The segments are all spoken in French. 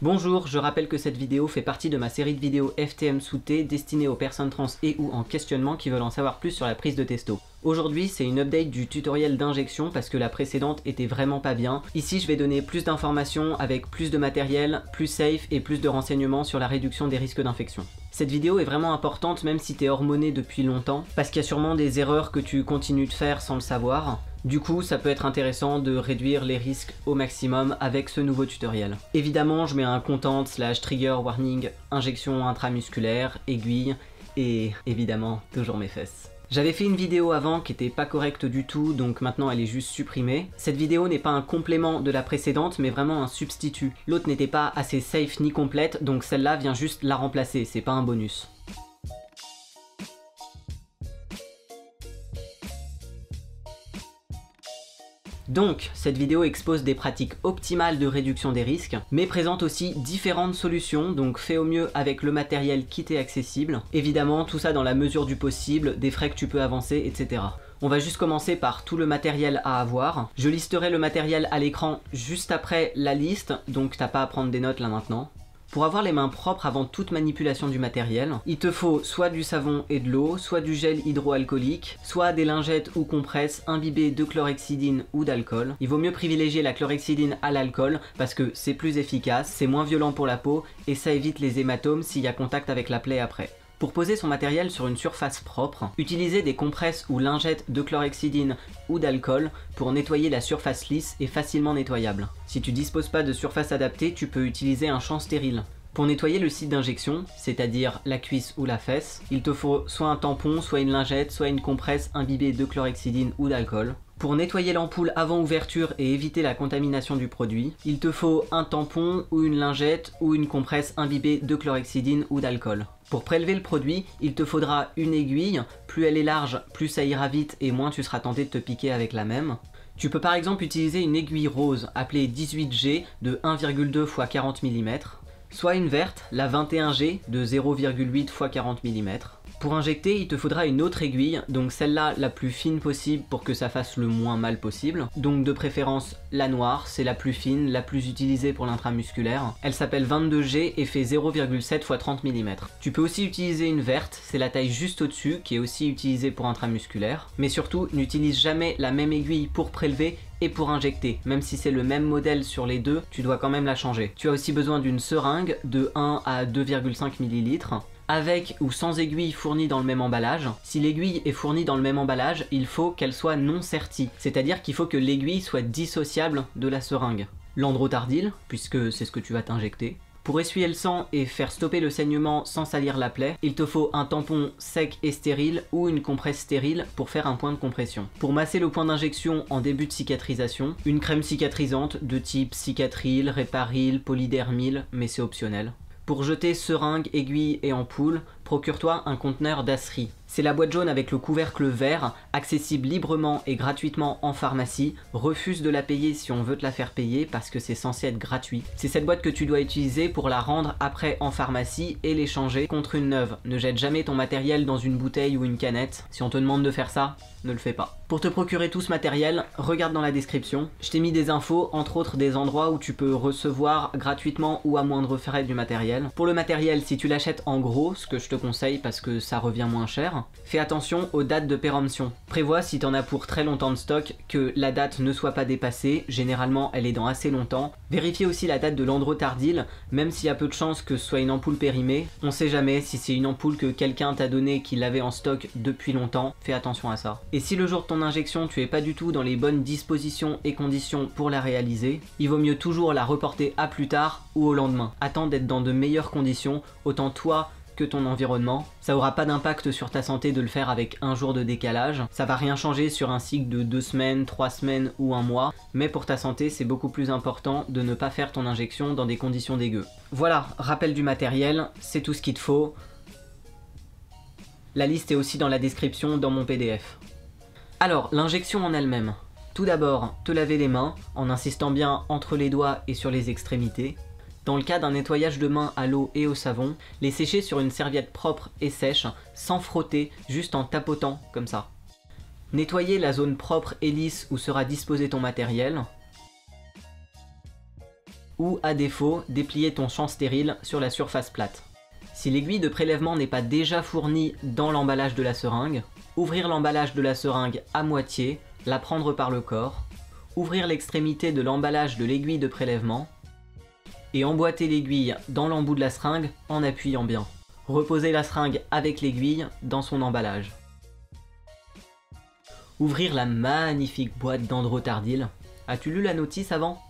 Bonjour, je rappelle que cette vidéo fait partie de ma série de vidéos FTM sous T destinée aux personnes trans et ou en questionnement qui veulent en savoir plus sur la prise de testo. Aujourd'hui, c'est une update du tutoriel d'injection parce que la précédente était vraiment pas bien. Ici, je vais donner plus d'informations avec plus de matériel, plus safe et plus de renseignements sur la réduction des risques d'infection. Cette vidéo est vraiment importante même si t'es hormoné depuis longtemps, parce qu'il y a sûrement des erreurs que tu continues de faire sans le savoir. Du coup, ça peut être intéressant de réduire les risques au maximum avec ce nouveau tutoriel. Évidemment, je mets un content / trigger warning, injection intramusculaire, aiguille et évidemment toujours mes fesses. J'avais fait une vidéo avant qui était pas correcte du tout, donc maintenant elle est juste supprimée. Cette vidéo n'est pas un complément de la précédente, mais vraiment un substitut. L'autre n'était pas assez safe ni complète, donc celle-là vient juste la remplacer, c'est pas un bonus. Donc, cette vidéo expose des pratiques optimales de réduction des risques, mais présente aussi différentes solutions, donc fais au mieux avec le matériel qui t'est accessible. Évidemment, tout ça dans la mesure du possible, des frais que tu peux avancer, etc. On va juste commencer par tout le matériel à avoir. Je listerai le matériel à l'écran juste après la liste, donc t'as pas à prendre des notes là maintenant. Pour avoir les mains propres avant toute manipulation du matériel, il te faut soit du savon et de l'eau, soit du gel hydroalcoolique, soit des lingettes ou compresses imbibées de chlorhexidine ou d'alcool. Il vaut mieux privilégier la chlorhexidine à l'alcool parce que c'est plus efficace, c'est moins violent pour la peau et ça évite les hématomes s'il y a contact avec la plaie après. Pour poser son matériel sur une surface propre, utilisez des compresses ou lingettes de chlorhexidine ou d'alcool pour nettoyer la surface lisse et facilement nettoyable. Si tu disposes pas de surface adaptée, tu peux utiliser un champ stérile. Pour nettoyer le site d'injection, c'est-à-dire la cuisse ou la fesse, il te faut soit un tampon, soit une lingette, soit une compresse imbibée de chlorhexidine ou d'alcool. Pour nettoyer l'ampoule avant ouverture et éviter la contamination du produit, il te faut un tampon ou une lingette ou une compresse imbibée de chlorhexidine ou d'alcool. Pour prélever le produit, il te faudra une aiguille, plus elle est large, plus ça ira vite et moins tu seras tenté de te piquer avec la même. Tu peux par exemple utiliser une aiguille rose appelée 18G de 1,2 x 40 mm, soit une verte, la 21G de 0,8 x 40 mm. Pour injecter, il te faudra une autre aiguille, donc celle-là la plus fine possible pour que ça fasse le moins mal possible. Donc de préférence la noire, c'est la plus fine, la plus utilisée pour l'intramusculaire. Elle s'appelle 22G et fait 0,7 x 30 mm. Tu peux aussi utiliser une verte, c'est la taille juste au-dessus, qui est aussi utilisée pour intramusculaire. Mais surtout, n'utilise jamais la même aiguille pour prélever et pour injecter. Même si c'est le même modèle sur les deux, tu dois quand même la changer. Tu as aussi besoin d'une seringue de 1 à 2,5 ml. Avec ou sans aiguille fournie dans le même emballage. Si l'aiguille est fournie dans le même emballage, il faut qu'elle soit non sertie, c'est-à-dire qu'il faut que l'aiguille soit dissociable de la seringue. L'androtardil, puisque c'est ce que tu vas t'injecter. Pour essuyer le sang et faire stopper le saignement sans salir la plaie, il te faut un tampon sec et stérile ou une compresse stérile pour faire un point de compression. Pour masser le point d'injection en début de cicatrisation, une crème cicatrisante de type Cicatril, Réparil, Polydermil, mais c'est optionnel. Pour jeter seringue, aiguille et ampoule, procure-toi un conteneur d'Asri. C'est la boîte jaune avec le couvercle vert, accessible librement et gratuitement en pharmacie. Refuse de la payer si on veut te la faire payer parce que c'est censé être gratuit. C'est cette boîte que tu dois utiliser pour la rendre après en pharmacie et l'échanger contre une neuve. Ne jette jamais ton matériel dans une bouteille ou une canette. Si on te demande de faire ça, ne le fais pas. Pour te procurer tout ce matériel, regarde dans la description. Je t'ai mis des infos, entre autres des endroits où tu peux recevoir gratuitement ou à moindre frais du matériel. Pour le matériel, si tu l'achètes en gros, ce que je te conseille parce que ça revient moins cher, fais attention aux dates de péremption. Prévois si t'en as pour très longtemps de stock que la date ne soit pas dépassée, généralement elle est dans assez longtemps. Vérifiez aussi la date de l'androtardil, même s'il y a peu de chances que ce soit une ampoule périmée. On sait jamais si c'est une ampoule que quelqu'un t'a donnée qu'il avait en stock depuis longtemps, fais attention à ça. Et si le jour de ton injection tu es pas du tout dans les bonnes dispositions et conditions pour la réaliser, il vaut mieux toujours la reporter à plus tard ou au lendemain. Attends d'être dans de meilleures conditions, autant toi que ton environnement. Ça aura pas d'impact sur ta santé de le faire avec un jour de décalage. Ça va rien changer sur un cycle de 2 semaines, 3 semaines ou un mois. Mais pour ta santé, c'est beaucoup plus important de ne pas faire ton injection dans des conditions dégueu. Voilà, rappel du matériel, c'est tout ce qu'il te faut. La liste est aussi dans la description dans mon PDF. Alors, l'injection en elle-même. Tout d'abord, te laver les mains en insistant bien entre les doigts et sur les extrémités. Dans le cas d'un nettoyage de mains à l'eau et au savon, les sécher sur une serviette propre et sèche, sans frotter, juste en tapotant comme ça. Nettoyer la zone propre et lisse où sera disposé ton matériel. ou à défaut, déplier ton champ stérile sur la surface plate. Si l'aiguille de prélèvement n'est pas déjà fournie dans l'emballage de la seringue, ouvrir l'emballage de la seringue à moitié, la prendre par le corps, ouvrir l'extrémité de l'emballage de l'aiguille de prélèvement et emboîter l'aiguille dans l'embout de la seringue en appuyant bien. Reposer la seringue avec l'aiguille dans son emballage. Ouvrir la magnifique boîte d'Androtardil. As-tu lu la notice avant?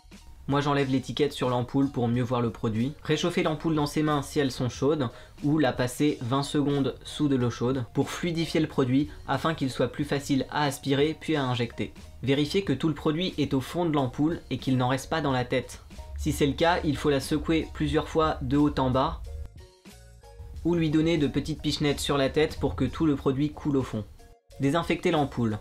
Moi j'enlève l'étiquette sur l'ampoule pour mieux voir le produit. Réchauffer l'ampoule dans ses mains si elles sont chaudes, ou la passer 20 secondes sous de l'eau chaude pour fluidifier le produit afin qu'il soit plus facile à aspirer puis à injecter. Vérifier que tout le produit est au fond de l'ampoule et qu'il n'en reste pas dans la tête. Si c'est le cas, il faut la secouer plusieurs fois de haut en bas, ou lui donner de petites pichenettes sur la tête pour que tout le produit coule au fond. Désinfecter l'ampoule.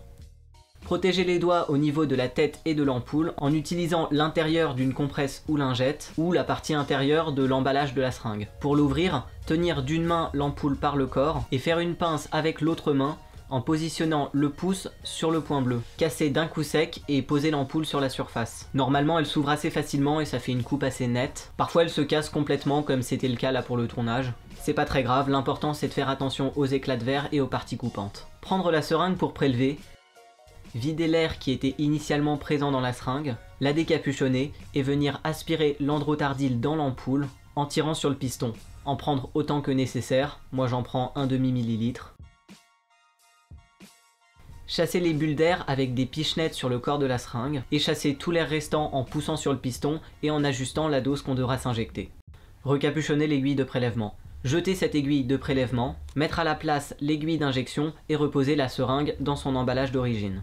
Protéger les doigts au niveau de la tête et de l'ampoule en utilisant l'intérieur d'une compresse ou lingette ou la partie intérieure de l'emballage de la seringue. Pour l'ouvrir, tenir d'une main l'ampoule par le corps et faire une pince avec l'autre main en positionnant le pouce sur le point bleu. Casser d'un coup sec et poser l'ampoule sur la surface. Normalement elle s'ouvre assez facilement et ça fait une coupe assez nette. Parfois elle se casse complètement comme c'était le cas là pour le tournage. C'est pas très grave, l'important c'est de faire attention aux éclats de verre et aux parties coupantes. Prendre la seringue pour prélever, vider l'air qui était initialement présent dans la seringue, la décapuchonner et venir aspirer l'Androtardil dans l'ampoule en tirant sur le piston. En prendre autant que nécessaire, moi j'en prends un demi-millilitre. Chasser les bulles d'air avec des pichenettes sur le corps de la seringue et chasser tout l'air restant en poussant sur le piston et en ajustant la dose qu'on devra s'injecter. Recapuchonner l'aiguille de prélèvement. Jeter cette aiguille de prélèvement, mettre à la place l'aiguille d'injection et reposer la seringue dans son emballage d'origine.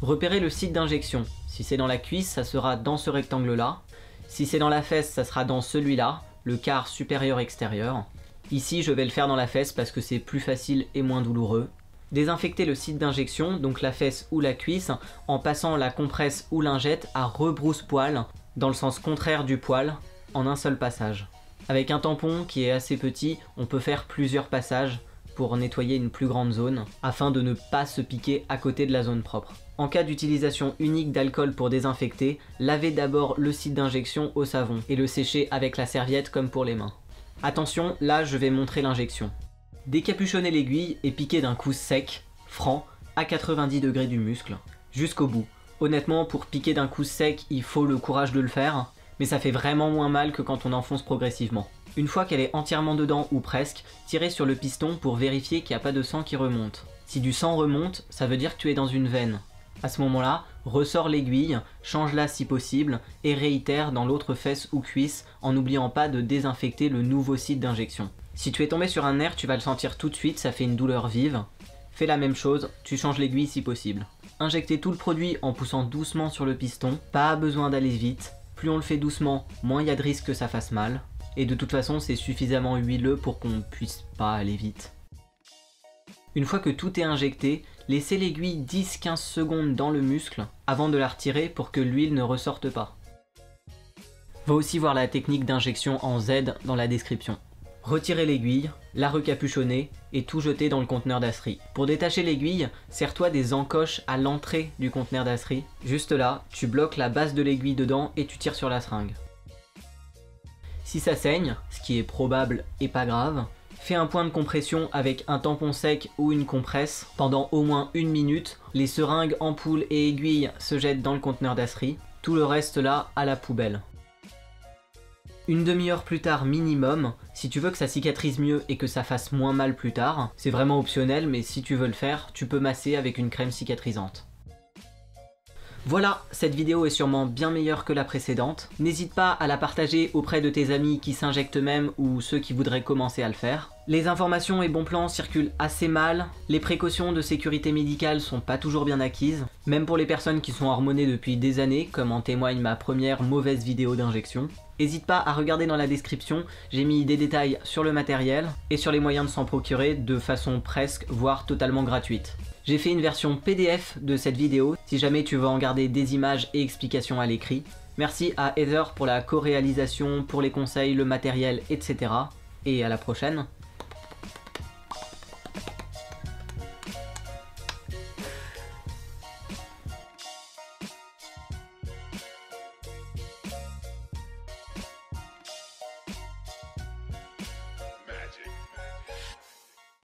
Repérer le site d'injection. Si c'est dans la cuisse, ça sera dans ce rectangle-là. Si c'est dans la fesse, ça sera dans celui-là, le quart supérieur-extérieur. Ici, je vais le faire dans la fesse parce que c'est plus facile et moins douloureux. Désinfecter le site d'injection, donc la fesse ou la cuisse, en passant la compresse ou lingette à rebrousse-poil, dans le sens contraire du poil, en un seul passage. Avec un tampon qui est assez petit, on peut faire plusieurs passages pour nettoyer une plus grande zone, afin de ne pas se piquer à côté de la zone propre. En cas d'utilisation unique d'alcool pour désinfecter, lavez d'abord le site d'injection au savon et le sécher avec la serviette comme pour les mains. Attention, là je vais montrer l'injection. Décapuchonner l'aiguille et piquer d'un coup sec, franc, à 90 degrés du muscle, jusqu'au bout. Honnêtement, pour piquer d'un coup sec, il faut le courage de le faire, mais ça fait vraiment moins mal que quand on enfonce progressivement. Une fois qu'elle est entièrement dedans ou presque, tirez sur le piston pour vérifier qu'il n'y a pas de sang qui remonte. Si du sang remonte, ça veut dire que tu es dans une veine. À ce moment-là, ressors l'aiguille, change-la si possible et réitère dans l'autre fesse ou cuisse en n'oubliant pas de désinfecter le nouveau site d'injection. Si tu es tombé sur un nerf, tu vas le sentir tout de suite, ça fait une douleur vive. Fais la même chose, tu changes l'aiguille si possible. Injectez tout le produit en poussant doucement sur le piston, pas besoin d'aller vite. Plus on le fait doucement, moins il y a de risque que ça fasse mal. Et de toute façon, c'est suffisamment huileux pour qu'on ne puisse pas aller vite. Une fois que tout est injecté, laissez l'aiguille 10-15 secondes dans le muscle avant de la retirer pour que l'huile ne ressorte pas. Va aussi voir la technique d'injection en Z dans la description. Retirez l'aiguille, la recapuchonner et tout jeter dans le conteneur d'acerie. Pour détacher l'aiguille, serre-toi des encoches à l'entrée du conteneur d'acerie. Juste là, tu bloques la base de l'aiguille dedans et tu tires sur la seringue. Si ça saigne, ce qui est probable et pas grave, fais un point de compression avec un tampon sec ou une compresse pendant au moins 1 minute. Les seringues, ampoules et aiguilles se jettent dans le conteneur d'acerie. Tout le reste là, à la poubelle. Une demi-heure plus tard minimum, si tu veux que ça cicatrise mieux et que ça fasse moins mal plus tard, c'est vraiment optionnel mais si tu veux le faire, tu peux masser avec une crème cicatrisante. Voilà, cette vidéo est sûrement bien meilleure que la précédente. N'hésite pas à la partager auprès de tes amis qui s'injectent eux-mêmes ou ceux qui voudraient commencer à le faire. Les informations et bons plans circulent assez mal, les précautions de sécurité médicale sont pas toujours bien acquises, même pour les personnes qui sont hormonées depuis des années, comme en témoigne ma première mauvaise vidéo d'injection. N'hésite pas à regarder dans la description, j'ai mis des détails sur le matériel et sur les moyens de s'en procurer de façon presque, voire totalement gratuite. J'ai fait une version PDF de cette vidéo, si jamais tu veux en garder des images et explications à l'écrit. Merci à Heather pour la co-réalisation, pour les conseils, le matériel, etc. Et à la prochaine.